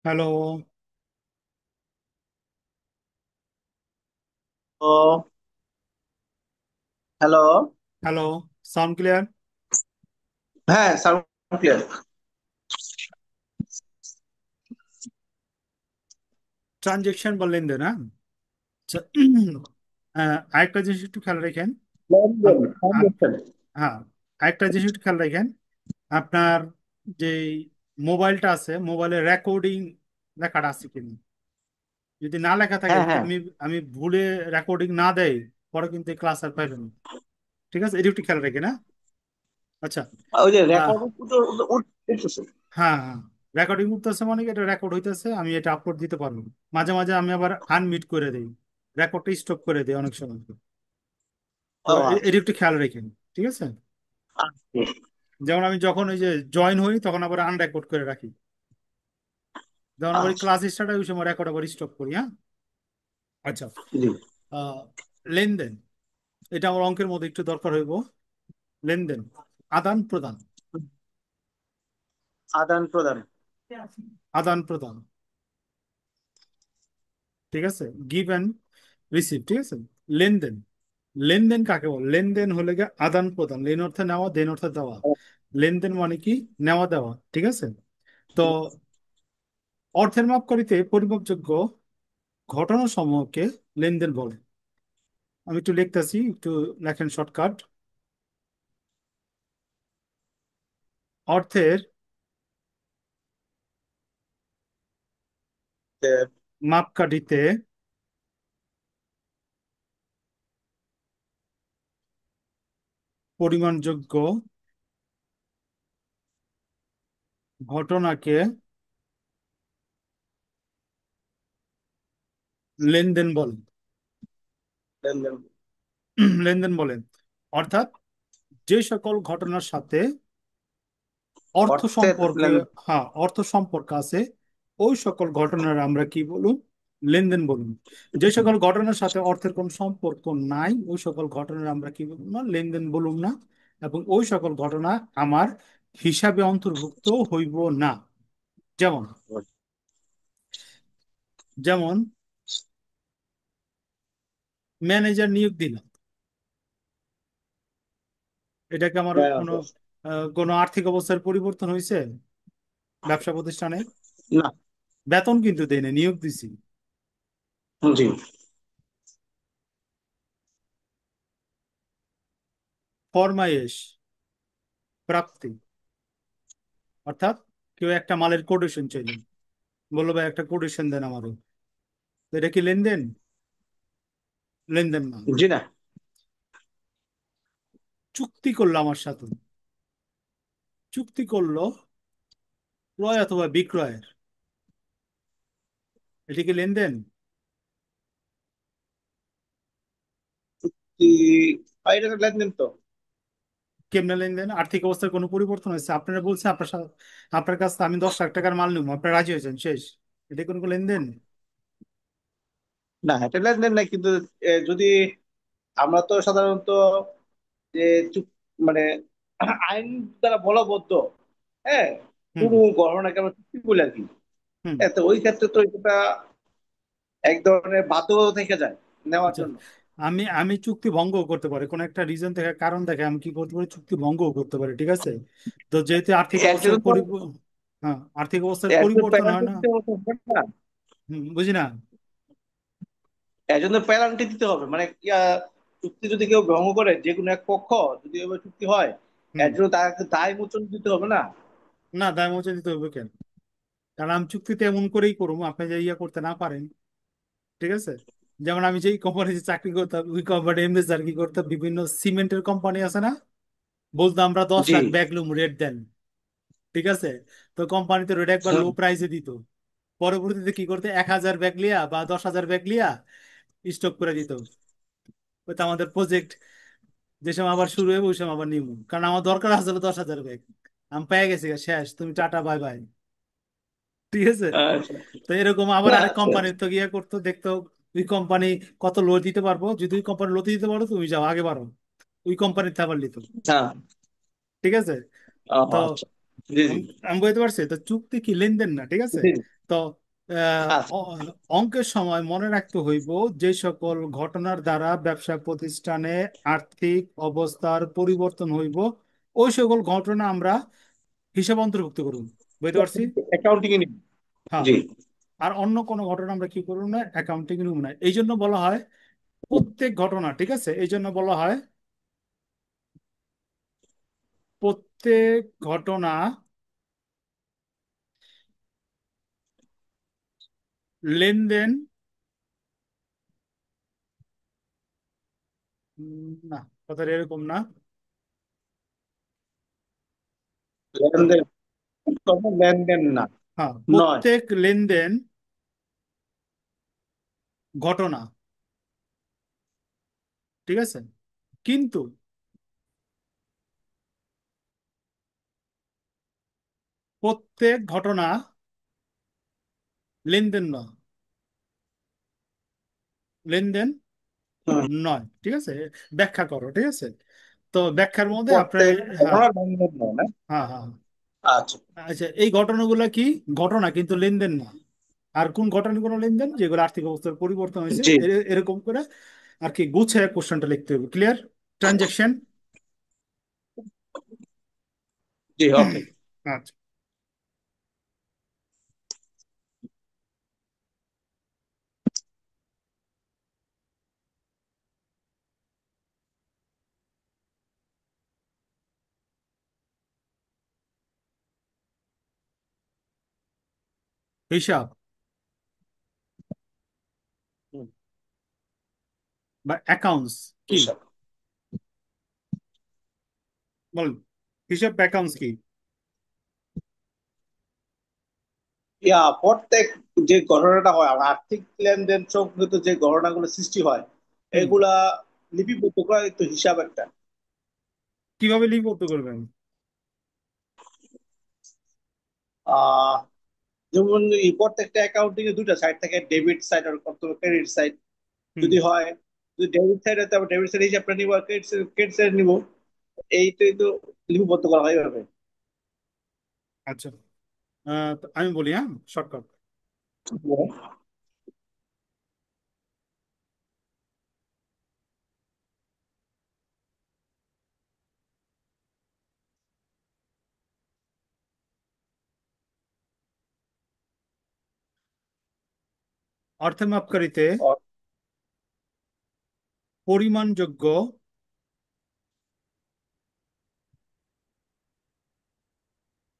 Hello. ও, hello. Hello. Sound clear? হ্যাঁ, sound clear. Transaction বা লেনদেন, হ্যাঁ। আচ্ছা, আরেকটা জিনিস একটু খেয়াল রাখেন। লেনদেন, আপ- আপ- ট্রানজাকশন। হ্যাঁ, আরেকটা জিনিস একটু খেয়াল রাখেন। আপনার যে মোবাইলটা আছে, মোবাইলে রেকর্ডিং লেখাটা আছে কিনা। যদি না লেখা থাকে, হ্যাঁ যদি হ্যাঁ। আমি ভুলে রেকর্ডিং না দেয়, পরে কিন্তু ক্লাস আর পাইবেন না। ঠিক আছে, এটা একটু খেয়াল রাখেন, হ্যাঁ। আচ্ছা। ওই যে আহ, রেকর্ডিং উঠতেছে। হ্যাঁ হ্যাঁ, রেকর্ডিং করতেছে মানে কি, এটা রেকর্ড হইতেছে, আমি এটা আপলোড দিতে পারবো। মাঝে মাঝে আমি আবার আনমিট করে দিই, রেকর্ডটা স্টপ করে দিই অনেক সময়। তো ও আচ্ছা। এটা একটু খেয়াল রাখেন, ঠিক আছে। আচ্ছা যেমন আমি যখন ওই যে জয়েন হই, তখন আবার আনরেকর্ড করে রাখি। যখন আবার আচ্ছা। ক্লাস স্টার্ট হয়, ওই সময় রেকর্ড আবার স্টপ করি, হ্যাঁ। আচ্ছা। জি। আহ, লেনদেন, এটা আমার অঙ্কের মধ্যে একটু দরকার হইব। লেনদেন, আদান প্রদান। আদান প্রদান। আদান প্রদান, ঠিক আছে। গিভ অ্যান্ড রিসিভ, ঠিক আছে। লেনদেন, লেনদেন কাকে বল? লেনদেন হলে গিয়ে আদান প্রদান। লেন অর্থে নেওয়া, দেন অর্থে দেওয়া। লেনদেন মানে কি? নেওয়া দেওয়া, ঠিক আছে। তো অর্থের মাপকাঠিতে পরিমাপযোগ্য ঘটনা সমূহকে লেনদেন বলে। আমি একটু লিখতেছি, একটু লেখেন শর্টকাট। অর্থের মাপকাঠিতে পরিমাণযোগ্য ঘটনাকে লেনদেন বলে। লেনদেন। লেনদেন বলেন, অর্থাৎ যে সকল ঘটনার সাথে অর্থ অর্থের সম্পর্কে, লেন। হ্যাঁ, অর্থ সম্পর্ক আছে, ওই সকল ঘটনার আমরা কি বলুন? লেনদেন বলুন। যে সকল ঘটনার সাথে অর্থের কোন সম্পর্ক নাই, ওই সকল ঘটনার আমরা কি বলুন না? লেনদেন বলুন না। এবং ওই সকল ঘটনা আমার হিসাবে অন্তর্ভুক্ত হইব না। যেমন, যেমন ম্যানেজার নিয়োগ দিলাম, এটাকে আমার হ্যাঁ, কোনো কোনো আর্থিক অবস্থার পরিবর্তন হয়েছে ব্যবসা প্রতিষ্ঠানে? না। বেতন কিন্তু দেয় না, নিয়োগ দিছি। জি। ফরমায়েশ, প্রাপ্তি, অর্থাৎ কেউ একটা মালের কোটেশন চাইলেন, বললো ভাই একটা কোটেশন দেন আমারও। তো এটা কি লেনদেন? লেনদেন না। জি না। চুক্তি করলো আমার সাথে, চুক্তি করলো ক্রয় অথবা বিক্রয়ের, এটা কি লেনদেন? কি? এটা তো লেনদেন তো। কেমনে লেনদেন? আর্থিক অবস্থার কোনো পরিবর্তন হয়েছে, আপনারা বলছে আপনার আপনার কাছ থেকে আমি 10 লাখ টাকার মাল নিব, আপনারা রাজি হয়েছেন, শেষ। এটা কোনো লেনদেন? না, এটা লেনদেন নাই কিন্তু যদি আমরা তো সাধারণত যে চুপ মানে আইন দ্বারা বলবদ্ধ, হ্যাঁ, হুম কোনো গণনাকে আমরা চুক্তি বলি আর কি। হুম। তো ওই ক্ষেত্রে তো এটা এক ধরনের বাধ্যবাধকতা থেকে যায় নেওয়ার আচ্ছা, জন্য। আমি আমি চুক্তি ভঙ্গ করতে পারি, কোন একটা রিজন থেকে, কারণ দেখে আমি কি করতে পারি? চুক্তি ভঙ্গ করতে পারি, ঠিক আছে। তো যেহেতু আর্থিক এর জন্য অবস্থার তো হ্যাঁ, আর্থিক অবস্থার এর জন্য পরিবর্তন হয় পেনাল্টি না। দিতে হবে না। বুঝি না। এর জন্য পেনাল্টি দিতে হবে মানে চুক্তি যদি কেউ ভঙ্গ করে, যে কোনো এক পক্ষ যদি এভাবে চুক্তি হয়, হুম। এর জন্য তাকে দায় মোচন দিতে হবে না। না, দায় মৌচা দিতে হবে কেন? কারণ আমি চুক্তিতে এমন করেই করবো, আপনি যে ইয়ে করতে না পারেন, ঠিক আছে। যেমন আমি যেই কোম্পানিতে চাকরি করতাম, ওই কোম্পানি এমনি আর কি করতাম, বিভিন্ন সিমেন্টের কোম্পানি আছে না, বলতো আমরা দশ জি। লাখ ব্যাগ লুম, রেট দেন, ঠিক আছে। তো কোম্পানিতে রেট একবার লো হুম। প্রাইসে দিত, পরবর্তীতে কি করতে, 1,000 ব্যাগ লিয়া বা 10,000 ব্যাগ লিয়া স্টক করে দিত। ওই তো আমাদের প্রজেক্ট যে সময় আবার শুরু হবে, ওই সময় আবার নিব, কারণ আমার দরকার আসলে 10,000 ব্যাগ। আমি পেয়ে গেছি গা, শেষ, তুমি টাটা বাই বাই, ঠিক আছে। আচ্ছা। তো এরকম আবার না, আরেক কোম্পানির তো গিয়ে করতো, দেখতো ওই কোম্পানি কত লো দিতে পারবো, যদি ওই কোম্পানি লোতে দিতে পারো, তুমি যাও আগে বাড়ো, ওই কোম্পানিতে আবার নিত, হ্যাঁ। ঠিক আছে। ও তো আচ্ছা। জি জি। আমি আমি বুঝতে পারছি, তো চুক্তি কি লেনদেন না, ঠিক আছে। জি। তো আচ্ছা। অঙ্কের সময় মনে রাখতে হইব যে সকল ঘটনার দ্বারা ব্যবসা প্রতিষ্ঠানে আর্থিক অবস্থার পরিবর্তন হইব, ওই সকল ঘটনা আমরা হিসাব অন্তর্ভুক্ত করুন। বুঝতে পারছি? অ্যাকাউন্টিং এ নিব। হ্যাঁ। জি। আর অন্য কোনো ঘটনা আমরা কি করবো না, অ্যাকাউন্টিং রুম না। এই জন্য বলা হয় প্রত্যেক ঘটনা, ঠিক আছে, এই জন্য বলা হয় প্রত্যেক ঘটনা লেনদেন, না, কথাটা এরকম না। লেনদেন, লেনদেন না। হ্যাঁ, নয়। প্রত্যেক লেনদেন ঘটনা, ঠিক আছে, কিন্তু প্রত্যেক ঘটনা লেনদেন নয়, লেনদেন হুম। নয়, ঠিক আছে। ব্যাখ্যা করো, ঠিক আছে। তো ব্যাখ্যার মধ্যে আপনার প্রত্যেক হ্যাঁ, ঘটনা লেনদেন নয় না। হ্যাঁ, হ্যাঁ। আচ্ছা। আচ্ছা, এই ঘটনাগুলো কি ঘটনা কিন্তু লেনদেন না। আর কোন ঘটনাগুলো লেনদেন, যেগুলো আর্থিক অবস্থার পরিবর্তন হয়েছে, জি। এরকম করে আর কি গুছিয়ে কোশ্চেনটা লিখতে হবে। ক্লিয়ার? ট্রানজেকশন। জি, ওকে। আচ্ছা। হিসাব হুম, বা অ্যাকাউন্টস কি? হিসাব। বলেন, হিসাব বা অ্যাকাউন্টস কি? প্রত্যেক যে ঘটনাটা হয়, আমার আর্থিক লেনদেন সম্পর্কিত যে ঘটনাগুলো সৃষ্টি হয়, হুম। এগুলা লিপিবদ্ধ করা তো হিসাব একটা। কিভাবে লিপিবদ্ধ করবেন? আহ যেমন এই প্রত্যেকটা অ্যাকাউন্টিং এ দুইটা সাইড থাকে, ডেবিট সাইড আর ক্রেডিট সাইড। হুম। যদি হয়, যদি ডেবিট সাইড হয় তারপর ডেবিট সাইড হিসাবটা নিবো, আর ক্রেডিট সাইড নিবো। এইটাই তো লিপিবদ্ধ করা হয় এভাবে। আচ্ছা, তো আমি বলি, হ্যাঁ, শর্টকাট। অর্থের মাপকাঠিতে পরিমাণযোগ্য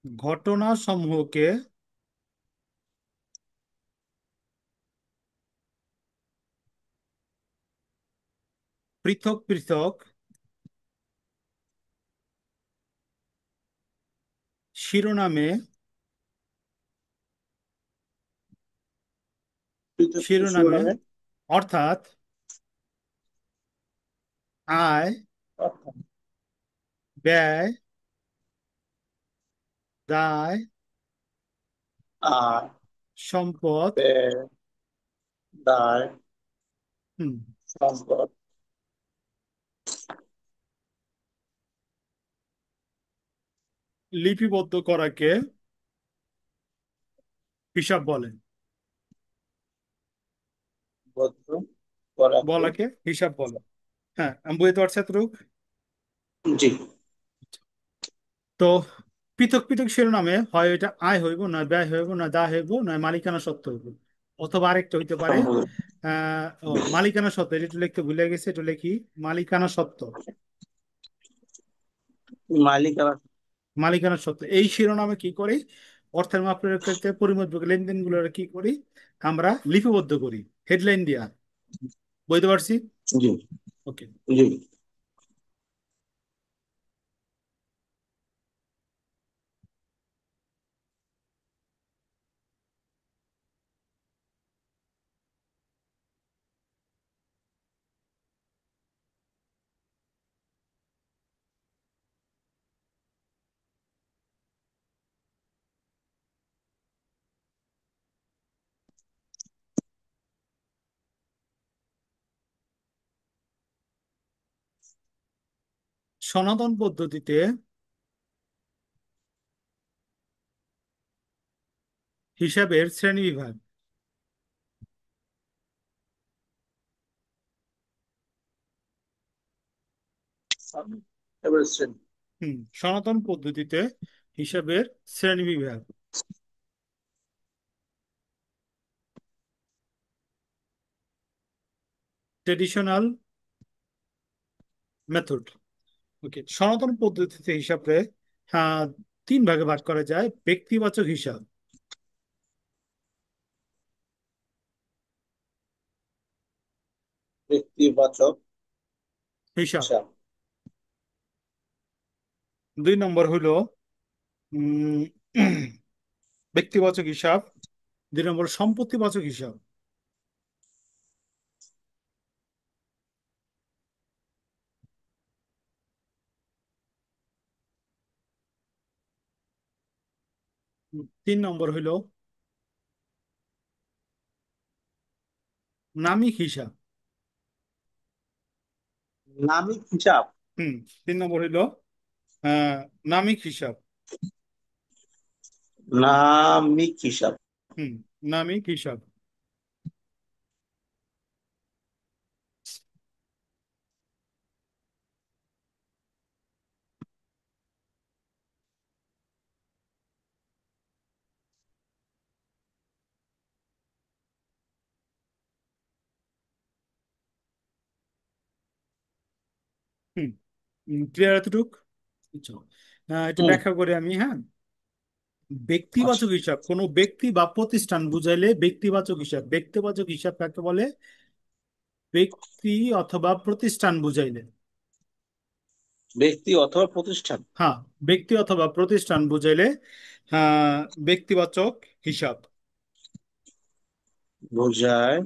ঘটনা সমূহকে পৃথক পৃথক শিরোনামে শিরোনামে শিরোনামে। অর্থাৎ আয়, ব্যয়, দায়, আর সম্পদ, ব্যয়, দায়, হুম, সম্পদ। লিপিবদ্ধ করাকে হিসাব বলে। বদ্ধ করাকে। বলাকে হিসাব বলে। হ্যাঁ, আমি বুঝতে পারছি এতটুকু। জি। তো পৃথক পৃথক শিরোনামে হয় এটা আয় হইব, না ব্যয় হইব, না দায় হইব, না মালিকানা সত্ত্ব হইব, অথবা আরেকটা হইতে পারে মালিকানা সত্ত্ব। এটা একটু লিখতে ভুলে গেছে, এটা লিখি, মালিকানা সত্ত্ব। মালিকানা। মালিকানা সত্ত্ব এই শিরোনামে কি করি, অর্থের মাপ প্রয়োগ করতে পরিমাপ লেনদেন গুলো কি করি, আমরা লিপিবদ্ধ করি হেডলাইন দিয়া। বুঝতে পারছি? জি। ওকে। জি। সনাতন পদ্ধতিতে হিসাবের শ্রেণীবিভাগ। এবার শ্রেণী। সনাতন পদ্ধতিতে হিসাবের শ্রেণীবিভাগ। Traditional method. ওকে, সনাতন পদ্ধতিতে হিসাবে হ্যাঁ তিন ভাগে ভাগ করা যায়: ব্যক্তিবাচক হিসাব, ব্যক্তিবাচক হিসাব। হিসাব। দুই নম্বর হইল উম, ব্যক্তিবাচক হিসাব। দুই নম্বর সম্পত্তিবাচক হিসাব। তিন নম্বর হইল নামিক হিসাব। নামিক হিসাব। হুম। তিন নম্বর হইল আহ নামিক হিসাব। নামিক হিসাব। হুম। নামিক হিসাব। হুম। ক্লিয়ার এতটুক? আচ্ছা। একটু হুম। ব্যাখ্যা করে আমি, হ্যাঁ। আচ্ছা। ব্যক্তিবাচক হিসাব কোন ব্যক্তি বা প্রতিষ্ঠান বুঝাইলে ব্যক্তিবাচক হিসাব। ব্যক্তিবাচক হিসাব কাকে বলে? ব্যক্তি অথবা প্রতিষ্ঠান বুঝাইলে। ব্যক্তি অথবা প্রতিষ্ঠান হ্যাঁ, ব্যক্তি অথবা প্রতিষ্ঠান বুঝাইলে আহ ব্যক্তিবাচক হিসাব। বোঝায়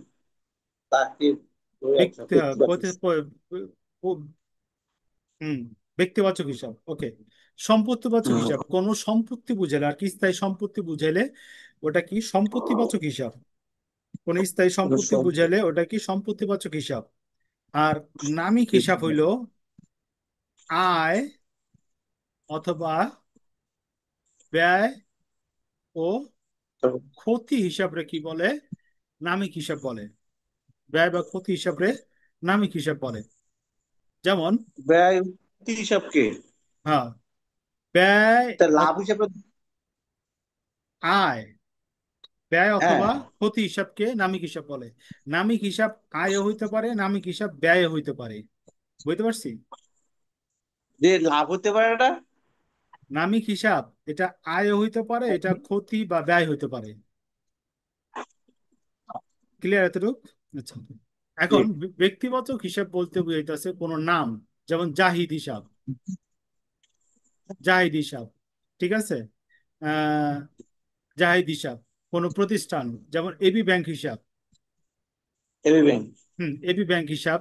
তাকে। আচ্ছা, ব্যক্তি ব্যক্তিবাচক। হুম। ব্যক্তিবাচক হিসাব। ওকে। সম্পত্তিবাচক হুম। হিসাব কোন সম্পত্তি বুঝাইলে আর কি, স্থায়ী সম্পত্তি বুঝাইলে ওটা কি সম্পত্তিবাচক হিসাব। কোন স্থায়ী সম্পত্তি বুঝাইলে ওটা কি সম্পত্তিবাচক হিসাব। আর নামিক হিসাব হইল আয় অথবা ব্যয় ও ক্ষতি হিসাবরে কি বলে? নামিক হিসাব বলে। ব্যয় বা ক্ষতি হিসাবরে নামিক হিসাব বলে। যেমন ব্যয় হিসাবকে হ্যাঁ, ব্যয় তার লাভ হিসাবে। আয়, ব্যয় হ্যাঁ, অথবা ক্ষতি হিসাবকে নামিক হিসাব বলে। নামিক হিসাব আয়ও হইতে পারে, নামিক হিসাব ব্যয় হইতে পারে। বুঝতে পারছি? যে লাভ হতে পারে না। নামিক হিসাব এটা আয়ও হইতে পারে, এটা ক্ষতি বা ব্যয় হইতে পারে। ক্লিয়ার এতটুক? আচ্ছা। জি। এখন ব্যক্তিবাচক হিসাব বলতে বুঝাইতেছে কোন নাম। যেমন জাহিদ হিসাব। জাহিদ হিসাব, ঠিক আছে। আহ জাহিদ হিসাব কোন প্রতিষ্ঠান, যেমন এবি ব্যাংক হিসাব। AB bank. এবি ব্যাংক হিসাব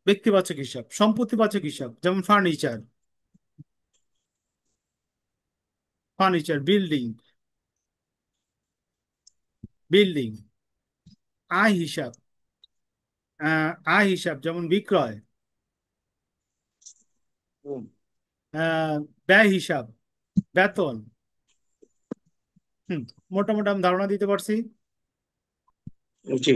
ব্যক্তিবাচক হিসাব। সম্পত্তিবাচক হিসাব যেমন ফার্নিচার, ফার্নিচার বিল্ডিং, বিল্ডিং। আয় হিসাব, আয় হিসাব যেমন বিক্রয়। হুম। আহ, ব্যয় হিসাব বেতন। হুম। মোটামুটি আমি ধারণা দিতে পারছি। জি।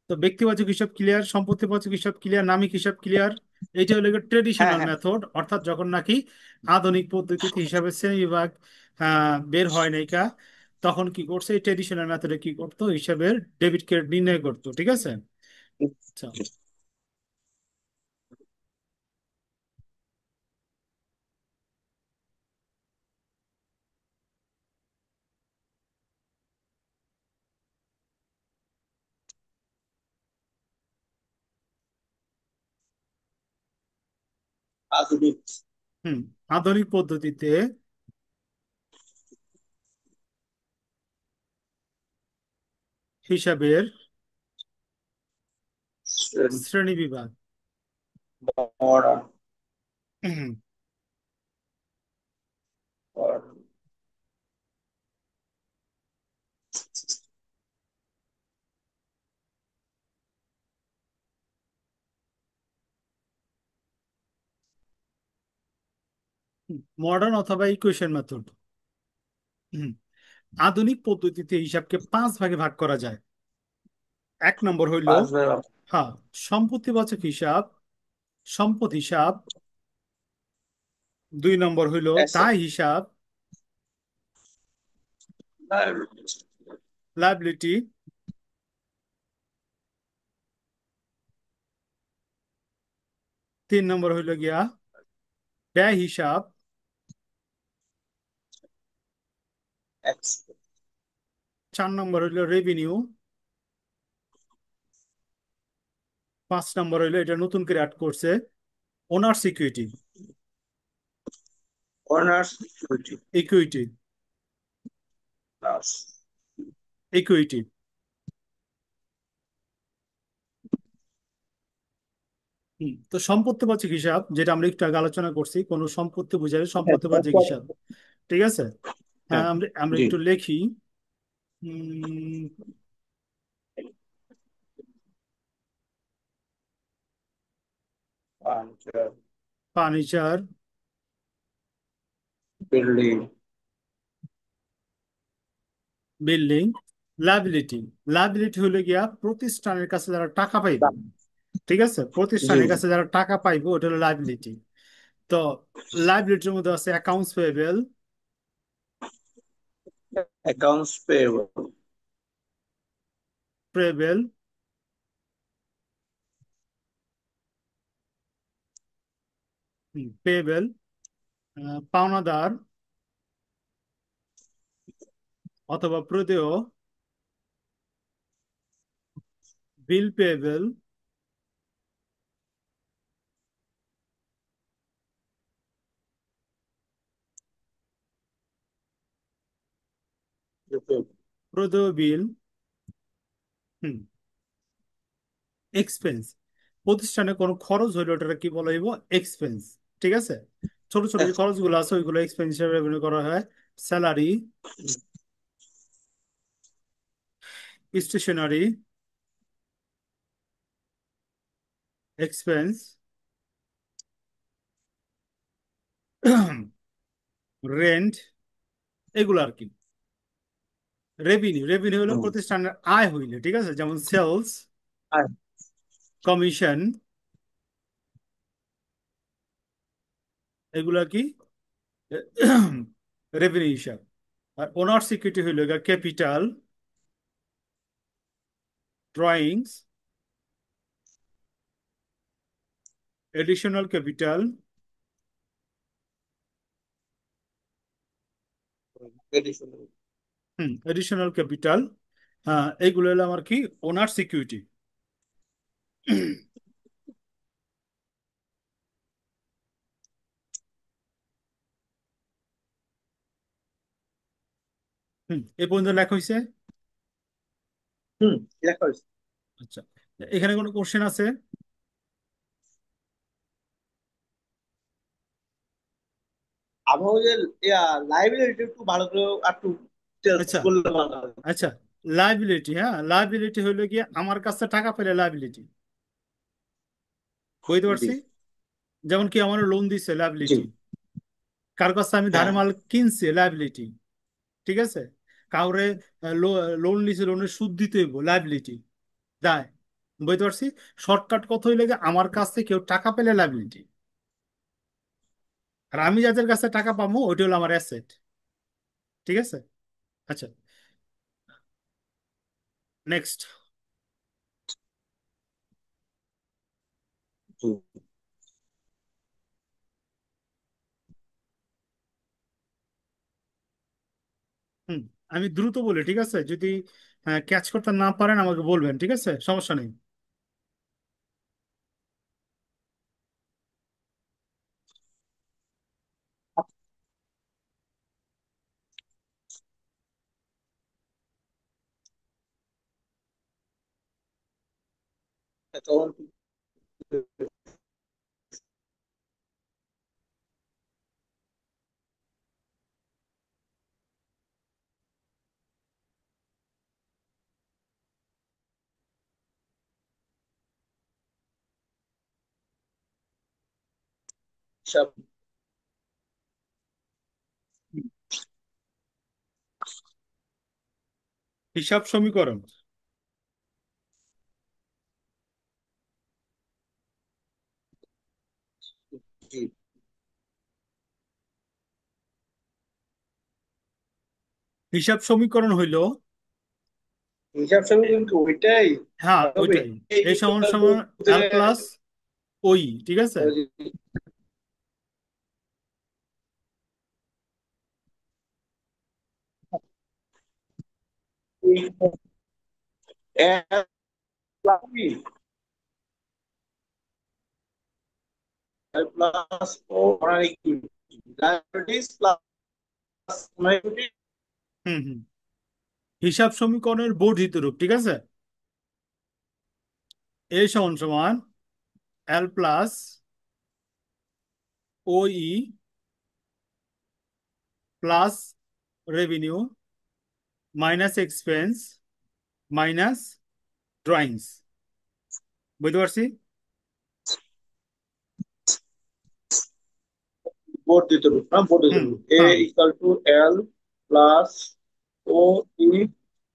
তো ব্যক্তিবাচক হিসাব ক্লিয়ার, সম্পত্তিবাচক হিসাব ক্লিয়ার, নামিক হিসাব ক্লিয়ার। এটা হলো হ্যাঁ, ট্রেডিশনাল হ্যাঁ। মেথড, অর্থাৎ যখন নাকি আধুনিক পদ্ধতিতে হিসাবের শ্রেণীবিভাগ বের হয় নাইকা, তখন কি করছে? এই ট্রেডিশনাল মেথডে কি করতো? হিসাবের ডেবিট ক্রেডিট নির্ণয় করতো। ঠিক আছে। আচ্ছা। আধুনিক হুম। আধুনিক পদ্ধতিতে হিসাবের শ্রেণীবিভাগ। মডার্ন। হুম। মডার্ন অথবা ইকুয়েশন মেথড। আধুনিক পদ্ধতিতে হিসাবকে 5 ভাগে ভাগ করা যায়? 1 নম্বর হইল, 5 ভাগ। হ্যাঁ, সম্পত্তিবাচক হিসাব, সম্পদ হিসাব। 2 নম্বর হইল অ্যাসেট। দায় হিসাব, লাইবিলিটি। 3 নম্বর হইল গিয়া ব্যয় হিসাব। 4 নম্বর হইল রেভিনিউ। 5 নম্বর হইল, এটা নতুন করে অ্যাড করছে, ওনার security, honours equity equity, plus. Equity. তো সম্পত্তিবাচক হিসাব যেটা আমরা একটু আগে আলোচনা করছি, কোন সম্পত্তি বোঝালে হ্যাঁ, সম্পত্তিবাচক তারপর। হিসাব। ঠিক আছে। হ্যাঁ, হ্যাঁ। আমরা আমরা জি। একটু লিখি। Um, furniture, furniture, building. Building. Liability, liability হলো গিয়া প্রতিষ্ঠানের কাছে যারা টাকা পাইবো। ঠিক আছে, জি। প্রতিষ্ঠানের কাছে যারা টাকা পাইবো ওটা হলো লাইবিলিটি। তো লাইবিলিটির মধ্যে আছে accounts payable, accounts payable. Payable, payable, পাওনাদার অথবা প্রদেয়, বিল পেয়েবল, প্রদেয় বিল, এক্সপেন্স। প্রতিষ্ঠানে কোনো খরচ হইলে ওটা কি বলা হইব? এক্সপেন্স। ঠিক আছে। ছোট ছোট যে খরচগুলো আছে ওইগুলো এক্সপেন্স হিসেবে রেভিনিউ করা হয়। স্যালারি, স্টেশনারি এক্সপেন্স, রেন্ট, এগুলো আর কি। রেভিনিউ, রেভিনিউ হলো প্রতিষ্ঠানের আয় হইলে, ঠিক আছে, যেমন সেলস, কমিশন, এগুলা কি রেভিনিউ হিসাব। আর ওনার সিকিউরিটি হইল capital, drawings, additional capital, additional capital. হ্যাঁ, এইগুলো হলো আমার কি ওনার সিকিউরিটি। এ পর্যন্ত লেখা হয়েছে। হুম, লেখা হয়েছে। আচ্ছা, এখানে কোনো কোশ্চেন আছে? আমাদের লাইব্রেরিটা একটু ভালো করে একটু details আচ্ছা, বললে ভালো হয়। আচ্ছা, লাইবিলিটি, হ্যাঁ, লাইবিলিটি হইলো গিয়ে আমার কাছে টাকা পেলে লাইবিলিটি, বুঝতে জি। পারছি। যেমন কি আমার লোন দিছে জি। লাইবিলিটি, কার কাছে আমি ধারে হ্যাঁ। মাল কিনছি লাইবিলিটি। ঠিক আছে। কাউরে লোন নিছে, লোনের সুদ দিতে হইব লাইবিলিটি, দায়, বুঝতে পারছি। শর্টকাট কত হইলে গিয়ে আমার কাছে কেউ টাকা পেলে লাইবিলিটি, আর আমি যাদের কাছে টাকা পাবো ওইটা হলো আমার অ্যাসেট। ঠিক আছে। আচ্ছা, নেক্সট। জি। হুম, আমি দ্রুত বলি, ঠিক আছে, যদি ক্যাচ করতে না পারেন আমাকে বলবেন, ঠিক আছে, সমস্যা নেই। অ্যাকাউন্ট হিসাব। হিসাব সমীকরণ। জি। হিসাব সমীকরণ হইল, হিসাব সমীকরণ কি ওইটাই হ্যাঁ হবে? ওইটাই, এই এ সমান সমান এল প্লাস ওই, ঠিক আছে। Plus O plus hmm hmm. হিসাব সমীকরণের বর্ধিত রূপ, ঠিক আছে। এ সমান সমান L plus O E plus revenue minus expense minus drawings. বুঝতে পারছি। বর্ধিত রূপ না, বর্ধিত হুম। রূপ এ হ্যাঁ। Equal to L plus O E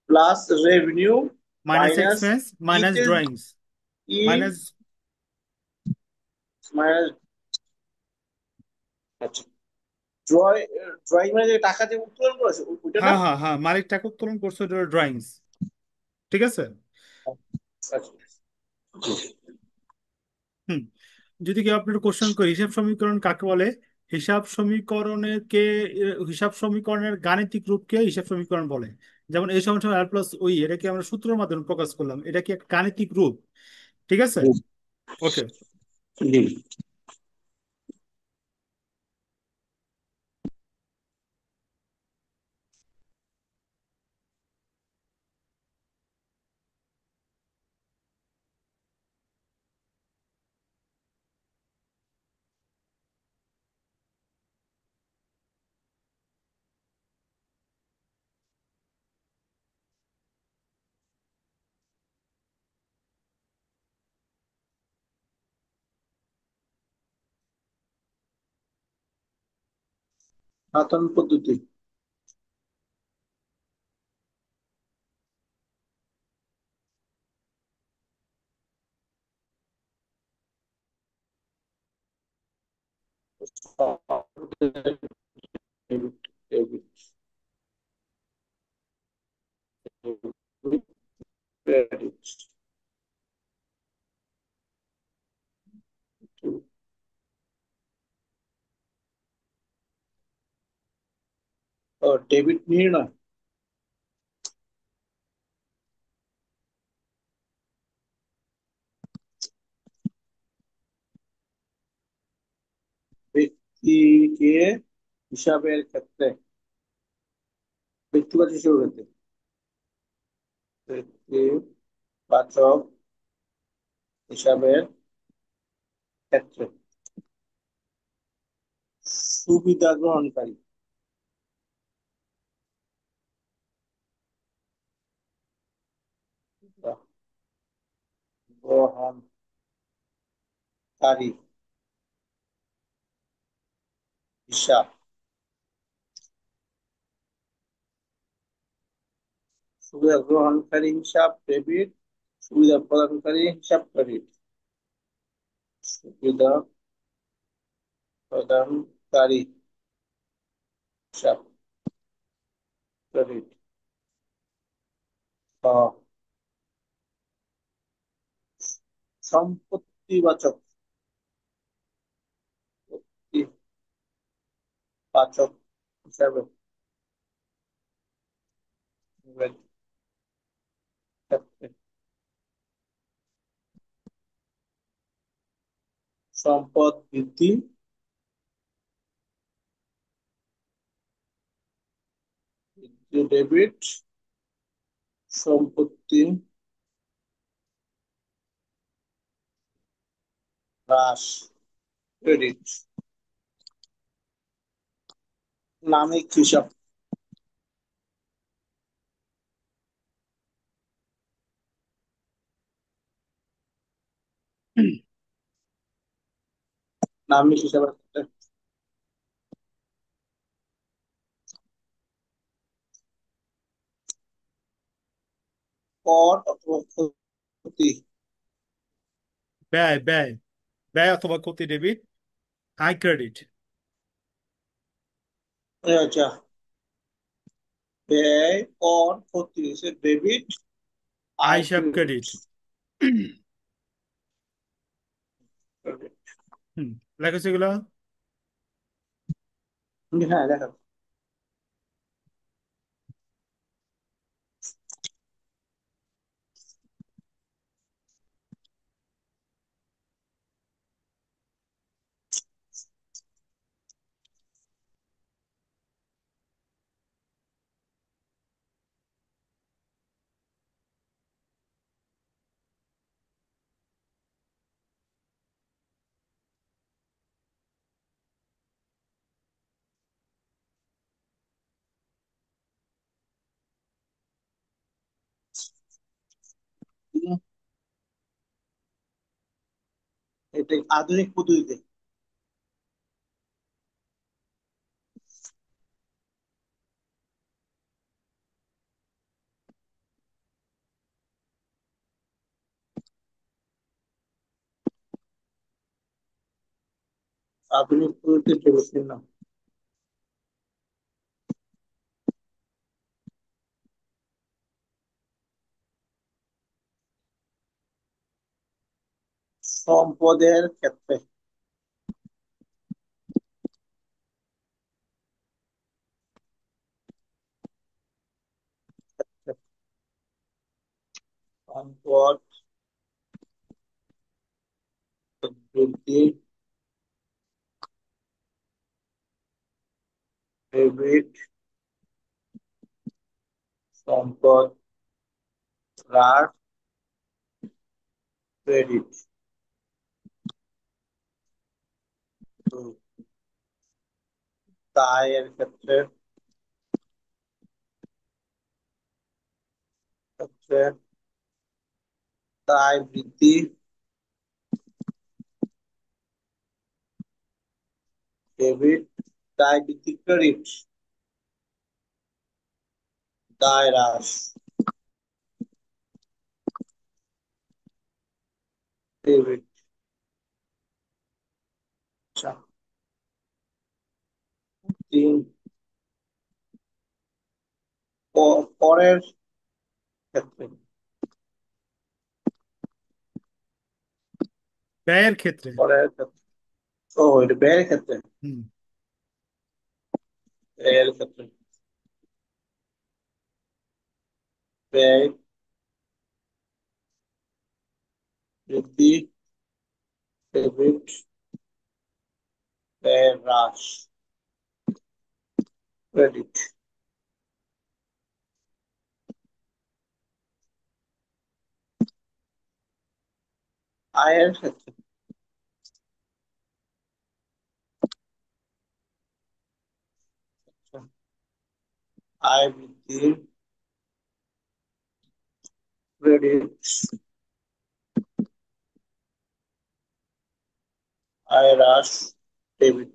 plus revenue minus minus expense minus ইতে ড্রয়িংস ই মাইনাস। মাইনাস। আচ্ছা, ড্রয়িং, ড্রয়িং মানে যে টাকা যে উত্তোলন করেছে ওইটা না? হ্যাঁ হ্যাঁ হ্যাঁ, মালিক টাকা উত্তোলন করছে, ড্রয়িংস, ঠিক আছে। আচ্ছা। হুম। যদি কেউ আপনার কোশ্চেন করে হিসাব সমীকরণ কাকে বলে, হিসাব সমীকরণের কে, হিসাব সমীকরণের গাণিতিক রূপকে হিসাব সমীকরণ বলে। যেমন এই সমান সমান আর প্লাস ওই, এটাকে আমরা সূত্রের মাধ্যমে প্রকাশ করলাম, এটা কি একটা গাণিতিক রূপ, ঠিক আছে। ওকে। জি। সাধারণ পদ্ধতি। ডেবিট নির্ণয়। ব্যক্তিকে হিসাবের ক্ষেত্রে, ব্যক্তিগত হিসাবের ক্ষেত্রে, ব্যক্তিবাচক হিসাবের ক্ষেত্রে সুবিধা গ্রহণকারী, গ্রহণকারী হিসাব, সুবিধা গ্রহণকারী হিসাব ডেবিট, সুবিধা প্রদানকারী হিসাব ক্রেডিট, সুবিধা প্রদানকারী হিসাব ক্রেডিট। সম্পত্তিবাচক, বাচক হিসাবে ক্ষেত্রে সম্পদ বৃদ্ধি, ডেবিট, সম্পত্তি হ্রাস ক্রেডিট। নামিক হিসাব। নামিক হিসাবের ক্ষেত্রে কর অথবা ক্ষতি। ব্যয়, ব্যয়, ব্যয় অথবা ক্ষতি ডেবিট, আয় ক্রেডিট। আচ্ছা, ব্যয়, কর, ক্ষতি হচ্ছে ডেবিট, আয় আয় হিসাব ক্রেডিট। ক্রেডিট। হুম, লেখা এগুলো। হ্যাঁ দেখা। এটা আধুনিক পদ্ধতিতে। আধুনিক পদ্ধতিতে ডেবিটের নাম। সম্পদের ক্ষেত্রে। সম্পদ বৃদ্ধি, ডেবিট, সম্পদ হ্রাস, ক্রেডিট। তো দায়ের ক্ষেত্রে ক্ষেত্রে দায় বৃদ্ধি, ডেবিট, দায় বৃদ্ধি ক্রেডিট, দায় হ্রাস ডেবিট। আচ্ছা, তিন, করের ক্ষেত্রে। ব্যয়ের ক্ষেত্রে। করের ক্ষেত্রে, ও এটা ব্যয়ের ক্ষেত্রে। হুম। ব্যয়ের ক্ষেত্রে ব্যয় বৃদ্ধি, ডেবিট, ব্যয় হ্রাস, ক্রেডিট। আয়ের ক্ষেত্রে আয় বৃদ্ধি, ক্রেডিট, আয় হ্রাস, ডেবিট।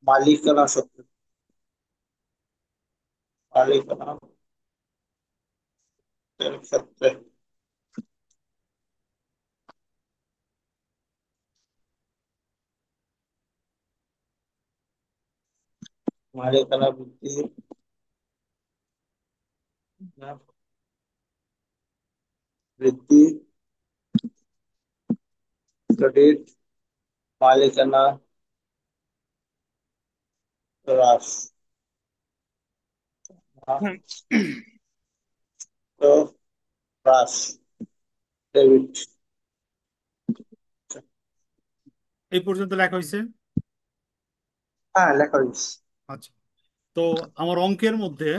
মালিকানা সত্ত্ব, মালিকানা এর ক্ষেত্রে মালিকানা বৃদ্ধি, বৃদ্ধি, ক্রেডিট, মালিকানা হ্রাস, হুম। তো হ্রাস, ডেবিট। এই পর্যন্ত লেখা হয়েছে। হ্যাঁ লেখা হয়েছে। আচ্ছা, তো আমার অঙ্কের মধ্যে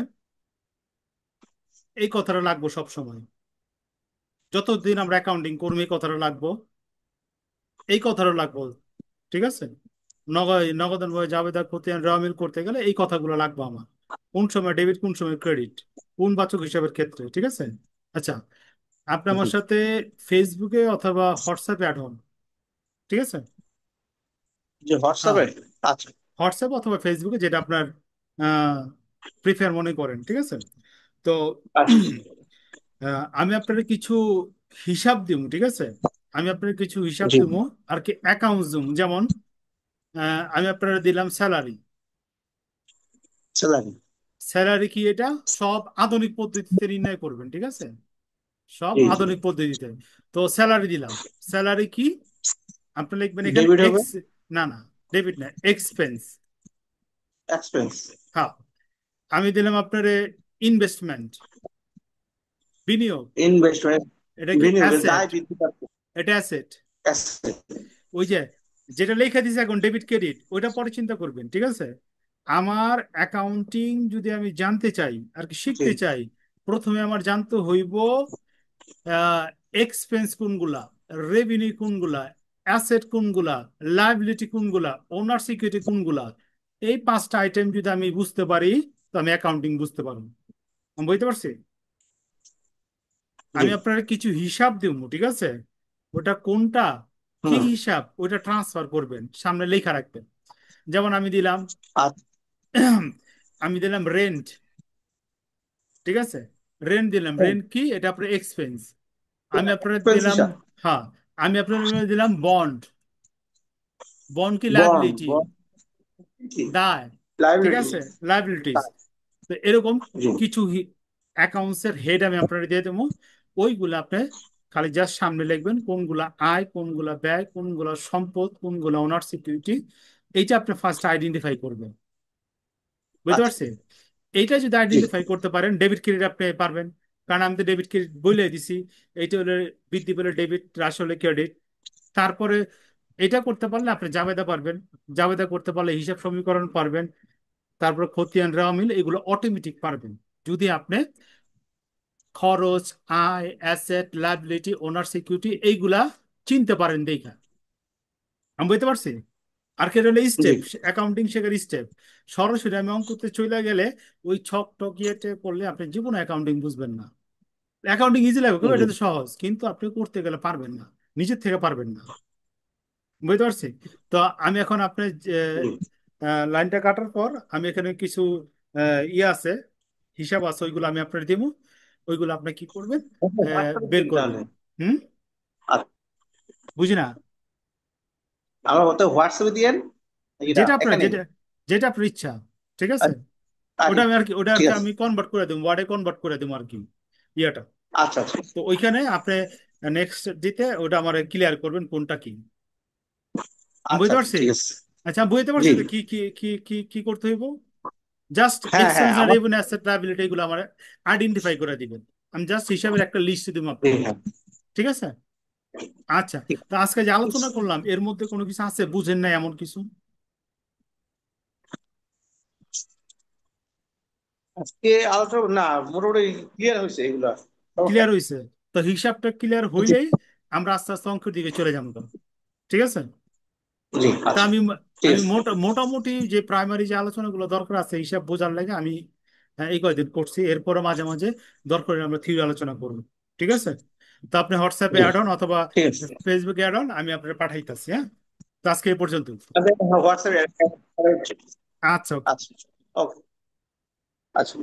এই কথাটা লাগবো সব সময়। যতদিন আমরা অ্যাকাউন্টিং করবো এই কথাটা লাগবো, এই কথাটা লাগবো। ঠিক আছে। নগদান বই জাবেদা খতিয়ান রামিল করতে গেলে এই কথাগুলো লাগবে আমার। কোন সময় ডেবিট, কোন সময় ক্রেডিট, কোন বাচক হিসাবের ক্ষেত্রে। ঠিক আছে। আচ্ছা, আপনি আমার জি। সাথে ফেসবুকে অথবা হোয়াটসঅ্যাপে অ্যাড হন। ঠিক আছে। যে হ্যাঁ, হোয়াটসঅ্যাপে? আচ্ছা। হোয়াটসঅ্যাপ অথবা ফেসবুকে, যেটা আপনার প্রিফার মনে করেন, ঠিক আছে? তো আচ্ছা। আমি আপনার কিছু হিসাব দিব, ঠিক আছে? আমি আপনার কিছু হিসাব জি। দিব আর কি, অ্যাকাউন্ট দিব। যেমন আমি আপনার দিলাম স্যালারি। স্যালারি। স্যালারি কি এটা? সব আধুনিক পদ্ধতিতে নির্ণয় করবেন, ঠিক আছে? সব জি জি। আধুনিক পদ্ধতিতে। তো স্যালারি দিলাম। স্যালারি কি? আপনি লিখবেন এখানে ডেবিট হবে। এক্স। না না, ডেবিট না, এক্সপেন্স। এক্সপেন্স। হ্যাঁ। আমি দিলাম আপনার ইনভেস্টমেন্ট, বিনিয়োগ। ইনভেস্টমেন্ট। এটা কি বিনিয়োগের অ্যাসেট? দায় বৃদ্ধি পাচ্ছে। এটা অ্যাসেট। Asset। ওই যে যেটা লেখা দিছে এখন ডেবিট ক্রেডিট, ওইটা পরে চিন্তা করবেন, ঠিক আছে? আমার অ্যাকাউন্টিং যদি আমি জানতে চাই আর কি, জি। শিখতে চাই, প্রথমে আমার জানতে হইব এক্সপেন্স কোনগুলা, রেভিনিউ কোনগুলা, অ্যাসেট কোনগুলা, লাইবিলিটি কোনগুলা, ওনার সিকিউরিটি কোনগুলা। এই পাঁচটা আইটেম যদি আমি বুঝতে পারি, তো আমি অ্যাকাউন্টিং বুঝতে পারবো। আমি বুঝতে পারছি। জি। আমি আপনার কিছু হিসাব দিব, ঠিক আছে? ওটা কোনটা, কি হুম। হিসাব, ওইটা ট্রান্সফার করবেন, সামনে লেখা রাখবেন। যেমন আমি দিলাম আচ্ছা। আমি দিলাম রেন্ট, ঠিক আছে? রেন্ট দিলাম। হ্যাঁ, রেন্ট কি? এটা আপনার এক্সপেন্স। আমি আপনার এক্সপেন্স দিলাম, হিসাব। হ্যাঁ, আমি আপনার দিলাম বন্ড। বন্ড কি? বন্ড। লাইবিলিটি, বন্ড কি? দায়, ঠিক লাইবিলিটি। আছে? লাইবিলিটিস। তো এরকম জি। কিছু অ্যাকাউন্টস এর হেড আমি আপনাকে দিয়ে দেবো। ওইগুলো আপনি খালি জাস্ট সামনে লিখবেন, কোনগুলা আয়, কোনগুলা ব্যয়, কোনগুলা সম্পদ, কোনগুলা ওনার সিকিউরিটি। এইটা আপনি ফার্স্ট আইডেন্টিফাই করবেন। বুঝতে আচ্ছা। পারছি? এইটা যদি জি। আইডেন্টিফাই করতে পারেন, ডেবিট ক্রেডিট আপনি পারবেন। কারণ আমি তো ডেবিট ক্রেডিট বলে দিছি। এইটা হলে বৃদ্ধি পেলে ডেবিট, হ্রাস হলে ক্রেডিট। তারপরে এটা করতে পারলে আপনি জাবেদা পারবেন। জাবেদা করতে পারলে হিসাব সমীকরণ পারবেন। তারপর খতিয়ান রেওয়ামিল, এগুলো অটোমেটিক পারবেন যদি আপনি খরচ, আয়, অ্যাসেট, লাইবিলিটি, ওনার সিকিউরিটি এইগুলা চিনতে পারেন দেখা। আমি বুঝতে পারছি। আর কি হলো জি। স্টেপ, অ্যাকাউন্টিং শেখার স্টেপ। সরাসরি আমি অঙ্কতে চলে গেলে ওই ছক টক ইয়েতে করলে আপনি জীবনে অ্যাকাউন্টিং বুঝবেন না। অ্যাকাউন্টিং ইজি লাগবে খুব, জি। এটা তো সহজ, কিন্তু আপনি করতে গেলে পারবেন না, নিজের থেকে পারবেন না। বুঝতে পারছি। তো আমি এখন আপনার জি। লাইনটা কাটার পর আমি এখানে কিছু ইয়ে আছে, হিসাব আছে, ওইগুলো আমি আপনার দিব। ওইগুলো আপনি কি করবেন? হোয়াটসঅ্যাপে বের দিন করবেন। তাহলে। হুম। আচ্ছা। বুঝি না। আমার মতে হোয়াটসঅ্যাপে দিয়েন। এটা যেটা আপনার, এখানে। যেটা যেটা আপনার ইচ্ছা, ঠিক আছে? আচ্ছা। আচ্ছা, ওটা আমি আর কি, ওটা আর ঠিক কি আছে। আমি কনভার্ট করে দেবো, ওয়ার্ডে কনভার্ট করে দেবো আর কি, ইয়াটা। আচ্ছা আচ্ছা। তো ওইখানে আপনি নেক্সট দিতে ওটা আমার ক্লিয়ার করবেন কোনটা কি। আমি আচ্ছা বুঝতে আচ্ছা, পারছি। ঠিক আছে। আচ্ছা, আমি বুঝতে জি। পারছি তো কি কি কি কি কি করতে হইব। জাস্ট হ্যাঁ হ্যাঁ, এক্সপেন্স আর আমার। রেভিনিউ, অ্যাসেট, লায়াবিলিটি, এগুলো আমার আইডেন্টিফাই করে দিবেন। আমি জাস্ট হিসাবের একটা লিস্ট দিব জি, আপনাকে। হ্যাঁ। ঠিক আছে? আচ্ছা। ঠিক তো আজকে যে আলোচনা আছে। করলাম এর মধ্যে কোনো কিছু আছে বুঝেন না এমন কিছু? আজকে আলোচনা না, মোটামুটি ক্লিয়ার হয়েছে এগুলো। সমস্যা ক্লিয়ার নেই। হয়েছে? তো হিসাবটা ক্লিয়ার জি। হইলেই আমরা আস্তে আস্তে অঙ্কের দিকে চলে যাবো। ঠিক আছে? জি, তা আচ্ছা। আমি ঠিক আমি আছে। মোটামুটি যে প্রাইমারি যে আলোচনাগুলো দরকার আছে হিসাব বোঝার লাগে, আমি এই কয়দিন করছি। এরপরে মাঝে মাঝে দরকার হলে আমরা থিওরি আলোচনা করবো। ঠিক আছে? তো আপনি হোয়াটসঅ্যাপে জি, অ্যাড হন অথবা ঠিক আছে। ফেসবুকে অ্যাড হন, আমি আপনার পাঠাইতেছি। হ্যাঁ। তো আজকে এই পর্যন্ত। হোয়াটসঅ্যাপে। আচ্ছা, ওকে। আচ্ছা। ওকে। আচ্ছা।